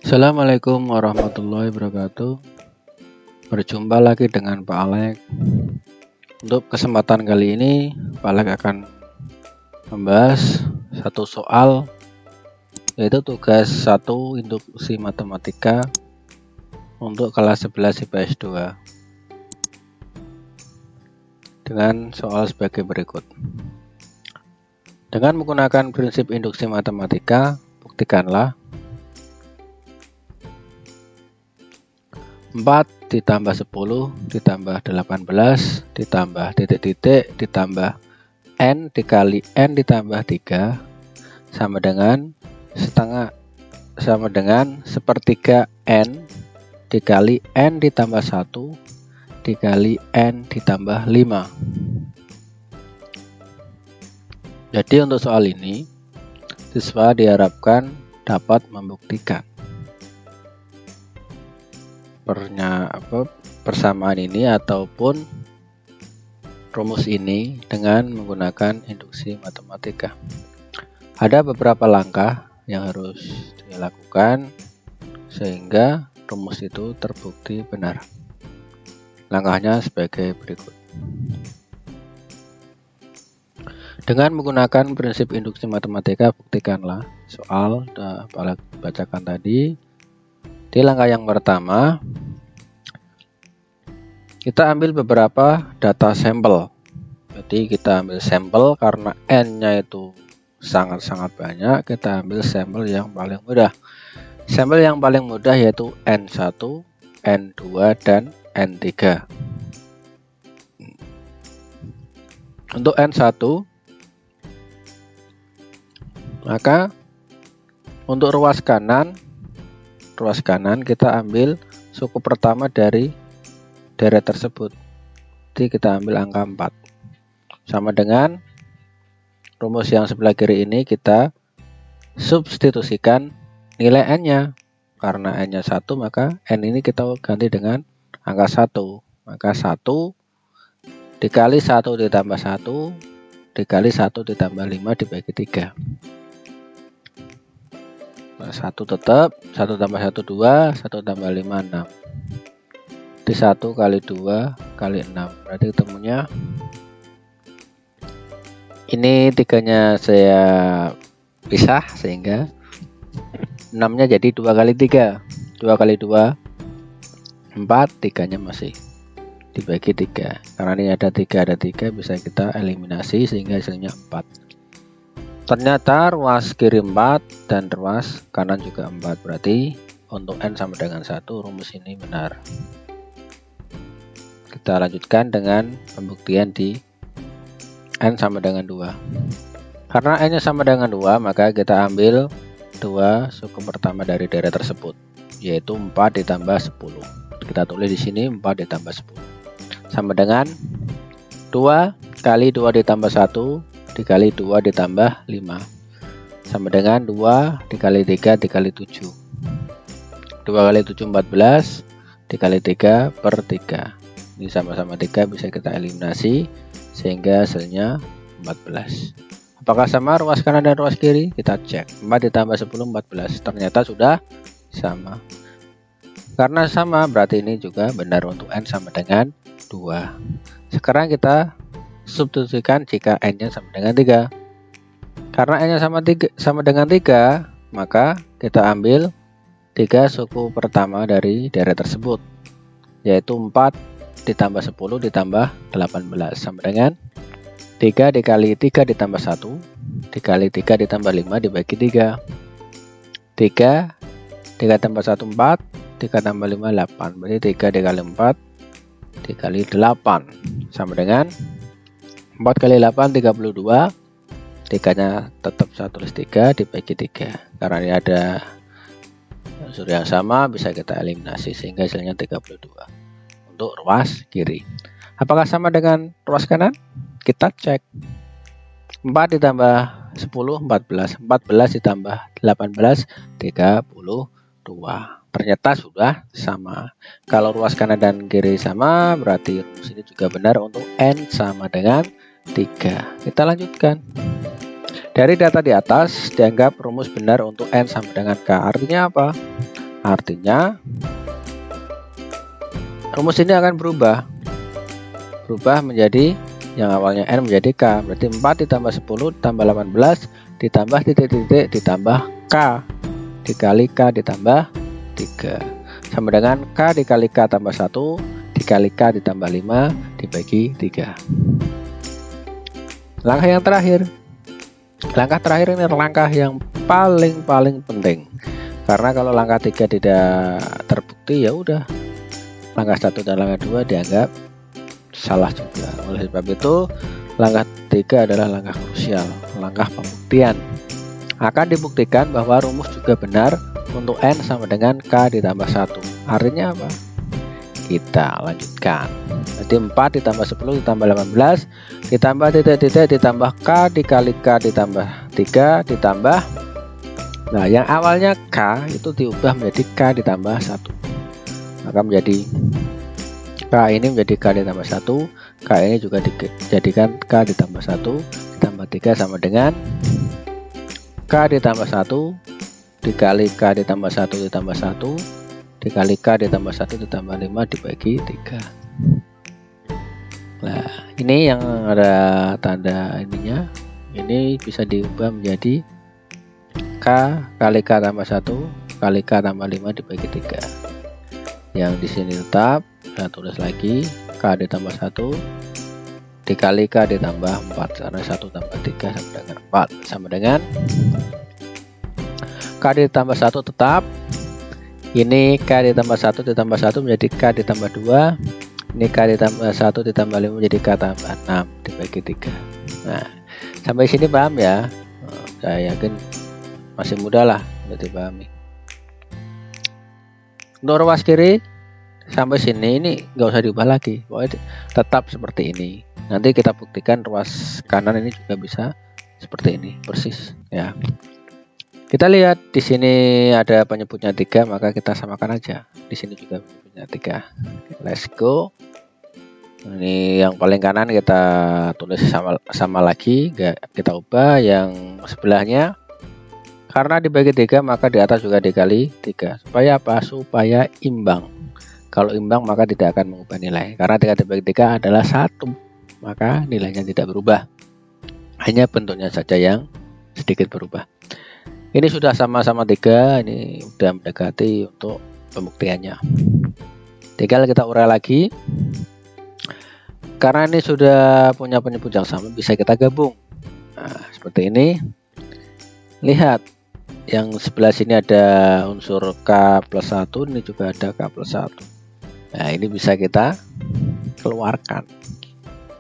Assalamualaikum warahmatullahi wabarakatuh. Berjumpa lagi dengan Pak Alek. Untuk kesempatan kali ini Pak Alek akan membahas satu soal, yaitu tugas 1 induksi matematika untuk kelas 11 IPS 2 dengan soal sebagai berikut. Dengan menggunakan prinsip induksi matematika, buktikanlah 4 ditambah 10 ditambah 18 ditambah titik-titik ditambah n dikali n ditambah 3 sama dengan sepertiga n dikali n ditambah 1 dikali n ditambah 5. Jadi untuk soal ini siswa diharapkan dapat membuktikan persamaan ini ataupun rumus ini dengan menggunakan induksi matematika. Ada beberapa langkah yang harus dilakukan sehingga rumus itu terbukti benar. Langkahnya sebagai berikut. Dengan menggunakan prinsip induksi matematika, buktikanlah soal sudah Pak bacakan tadi. Di langkah yang pertama, kita ambil beberapa data sampel. Jadi kita ambil sampel karena n-nya itu sangat-sangat banyak, kita ambil sampel yang paling mudah. Sampel yang paling mudah yaitu N1, N2, dan N3. Untuk N1, maka untuk ruas kanan kita ambil suku pertama dari deret tersebut. Jadi kita ambil angka 4. Sama dengan rumus yang sebelah kiri ini kita substitusikan nilai n-nya. Karena n-nya 1 maka n ini kita ganti dengan angka 1. Maka 1 dikali 1 ditambah 1 dikali 1 ditambah 5 dibagi 3. 1 tetap, 1 tambah 1 2, 1 tambah 5 6. Di 1 kali 2 kali 6. Berarti ketemunya ini 3-nya saya pisah sehingga 6-nya jadi 2 kali 3. 2 kali 2 4, 3-nya masih dibagi 3. Karena ini ada 3 bisa kita eliminasi sehingga hasilnya 4. Ternyata ruas kiri 4 dan ruas kanan juga 4. Berarti untuk n sama dengan 1 rumus ini benar. Kita lanjutkan dengan pembuktian di n sama dengan 2. Karena n-nya sama dengan 2 maka kita ambil 2 suku pertama dari deret tersebut, yaitu 4 ditambah 10. Kita tulis di sini 4 ditambah 10 sama dengan 2 kali 2 ditambah 1 dikali 2 ditambah 5 sama dengan 2 dikali 3 dikali 7. 2 kali 7 14 dikali 3 per 3. Ini sama-sama 3 bisa kita eliminasi sehingga hasilnya 14. Apakah sama ruas kanan dan ruas kiri? Kita cek. 4 ditambah 10 14. Ternyata sudah sama. Karena sama berarti ini juga benar untuk n sama dengan 2. Sekarang kita substitusikan jika n-nya sama dengan 3. Karena n-nya sama dengan 3, maka kita ambil 3 suku pertama dari deret tersebut, yaitu 4 ditambah 10 ditambah 18 sama dengan 3 dikali 3 ditambah 1 dikali 3 ditambah 5 dibagi 3. 3 tambah 1 4, 3 tambah 5 8. Berarti 3 dikali 4 dikali 8 sama dengan 4 kali 8 32. 3-nya tetap saya tulis 3 dibagi 3. Karena ini ada unsur yang sama bisa kita eliminasi sehingga hasilnya 32 untuk ruas kiri. Apakah sama dengan ruas kanan? Kita cek. 4 ditambah 10 14. 14 ditambah 18 32. Ternyata sudah sama. Kalau ruas kanan dan kiri sama, berarti rumus ini juga benar untuk n sama dengan 3. Kita lanjutkan. Dari data di atas dianggap rumus benar untuk n sama dengan k. Artinya apa? Artinya rumus ini akan berubah menjadi yang awalnya N menjadi K. Berarti 4 ditambah 10 ditambah 18 ditambah titik-titik ditambah K dikali K ditambah 3 sama dengan K dikali K tambah 1 dikali K ditambah 5 dibagi 3. Langkah yang terakhir. Langkah terakhir ini langkah yang paling penting. Karena kalau langkah 3 tidak terbukti, ya udah. Langkah 1 dan langkah 2 dianggap salah juga. Oleh sebab itu, langkah 3 adalah langkah krusial, langkah pembuktian. Akan dibuktikan bahwa rumus juga benar untuk N sama dengan K ditambah 1. Artinya apa? Kita lanjutkan. Jadi 4 ditambah 10 ditambah 18 ditambah titik-titik ditambah K dikali K ditambah 3 ditambah, nah yang awalnya K itu diubah menjadi K ditambah 1, maka menjadi K ini menjadi K ditambah 1, K ini juga dijadikan K ditambah 1 ditambah 3 sama dengan K ditambah 1 dikali K ditambah 1 ditambah 1 dikali K ditambah 1 ditambah 5 dibagi 3. Nah, ini yang ada tanda ininya, ini bisa diubah menjadi K kali K tambah 1 kali K tambah 5 dibagi 3. Yang di sini tetap, saya tulis lagi K ditambah 1 dikali K ditambah 4, karena 1 tambah 3 sama dengan 4, sama dengan K ditambah 1 tetap. Ini K ditambah 1 ditambah 1 menjadi K ditambah 2. Ini K ditambah 1 ditambah 5 menjadi K tambah 6 dibagi 3. Nah, sampai sini paham ya? Saya yakin masih mudah lah untuk dipahami. Untuk ruas kiri sampai sini ini nggak usah diubah lagi, pokoknya tetap seperti ini. Nanti kita buktikan ruas kanan ini juga bisa seperti ini persis ya. Kita lihat di sini ada penyebutnya 3, maka kita samakan aja. Di sini juga penyebutnya 3. Let's go. Ini yang paling kanan kita tulis sama lagi, kita ubah yang sebelahnya. Karena dibagi 3 maka di atas juga dikali 3. Supaya apa? Supaya imbang. Kalau imbang maka tidak akan mengubah nilai. Karena 3 dibagi 3 adalah 1, maka nilainya tidak berubah. Hanya bentuknya saja yang sedikit berubah. Ini sudah sama-sama 3, ini sudah mendekati untuk pembuktiannya. Tinggal kita urai lagi. Karena ini sudah punya penyebut yang sama, bisa kita gabung. Nah, seperti ini. Lihat, yang sebelah sini ada unsur K plus 1, ini juga ada K plus 1. Nah, ini bisa kita keluarkan.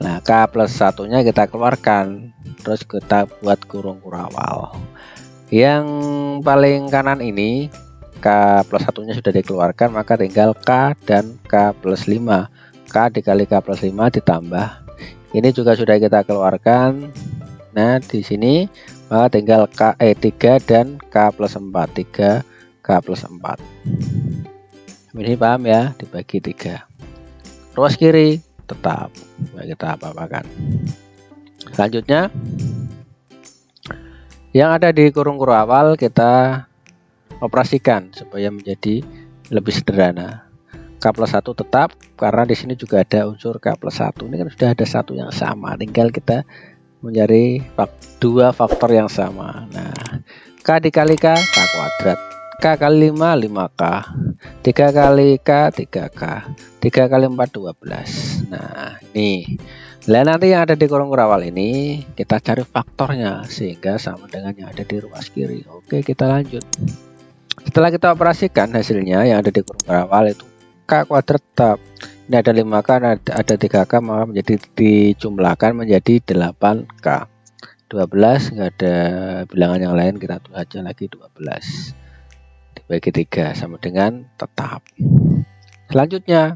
Nah, K plus 1-nya kita keluarkan. Terus kita buat kurung kurawal. Yang paling kanan ini K plus 1-nya sudah dikeluarkan, maka tinggal K dan K plus 5. K dikali K plus 5 ditambah. Ini juga sudah kita keluarkan. Nah, di sini maka tinggal 3 dan K plus 4. 3 K plus 4. Ini paham ya, dibagi 3. Ruas kiri tetap kita apa-apakan. Selanjutnya yang ada di kurung kurawal kita operasikan supaya menjadi lebih sederhana. K plus 1 tetap, karena di sini juga ada unsur K plus 1. Ini kan sudah ada 1 yang sama, tinggal kita mencari 2 faktor yang sama. Nah, K dikali K, K kuadrat. K kali 5, 5K. 3 kali K, 3K. 3 kali 4, 12. Nah, ini. Nah, nanti yang ada di kurung kurawal ini kita cari faktornya sehingga sama dengan yang ada di ruas kiri. Oke, kita lanjut. Setelah kita operasikan hasilnya yang ada di kurung kurawal itu K kuadrat tetap. Ini ada 5K, ada 3K, maka menjadi dijumlahkan menjadi 8K. 12 nggak ada bilangan yang lain, kita tulis aja lagi 12 dibagi 3 sama dengan tetap. Selanjutnya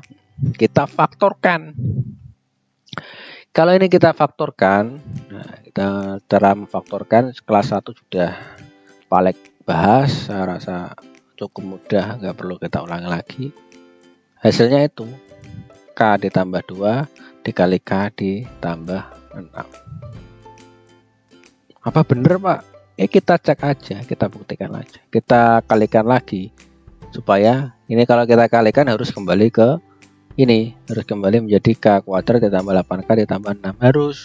kita faktorkan. Kalau ini kita faktorkan, nah, kita cara memfaktorkan kelas 1 sudah Palek bahas, saya rasa cukup mudah, nggak perlu kita ulangi lagi. Hasilnya itu K ditambah 2 dikali K ditambah 6. Apa bener Pak? Kita cek aja, kita buktikan aja. Kita kalikan lagi supaya ini kalau kita kalikan harus kembali ke ini, harus kembali menjadi K kuadrat ditambah 8K ditambah 6. Harus.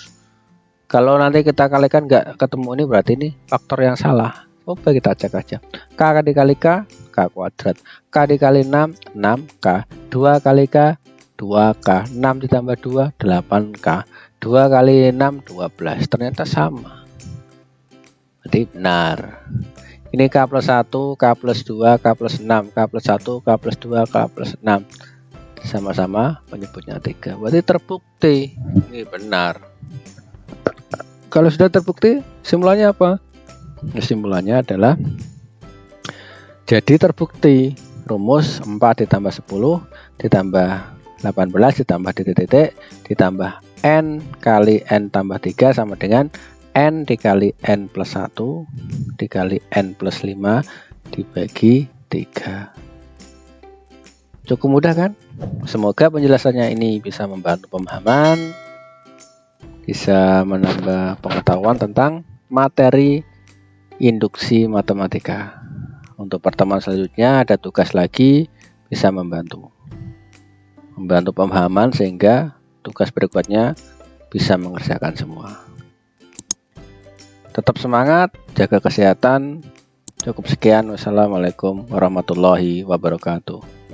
Kalau nanti kita kalikan nggak ketemu ini, berarti ini faktor yang salah. Coba kita cek aja. K dikali K, K kuadrat. K dikali 6, 6K. 2 kali K, 2K. 6 ditambah 2, 8K. 2 kali 6, 12. Ternyata sama. Berarti benar. Ini K plus 1, K plus 2, K plus 6, K plus 1, K plus 2, K plus 6. Sama-sama menyebutnya 3. Berarti terbukti. Ini benar. Kalau sudah terbukti, simpulannya apa? Simpulannya adalah jadi terbukti rumus 4 ditambah 10 ditambah 18 ditambah titik-titik ditambah N kali N tambah 3 sama dengan N dikali N plus 1 dikali N plus 5 dibagi 3. Cukup mudah kan? Semoga penjelasannya ini bisa membantu pemahaman, bisa menambah pengetahuan tentang materi induksi matematika. Untuk pertemuan selanjutnya ada tugas lagi, bisa membantu pemahaman sehingga tugas berikutnya bisa mengerjakan semua. Tetap semangat, jaga kesehatan. Cukup sekian. Wassalamualaikum warahmatullahi wabarakatuh.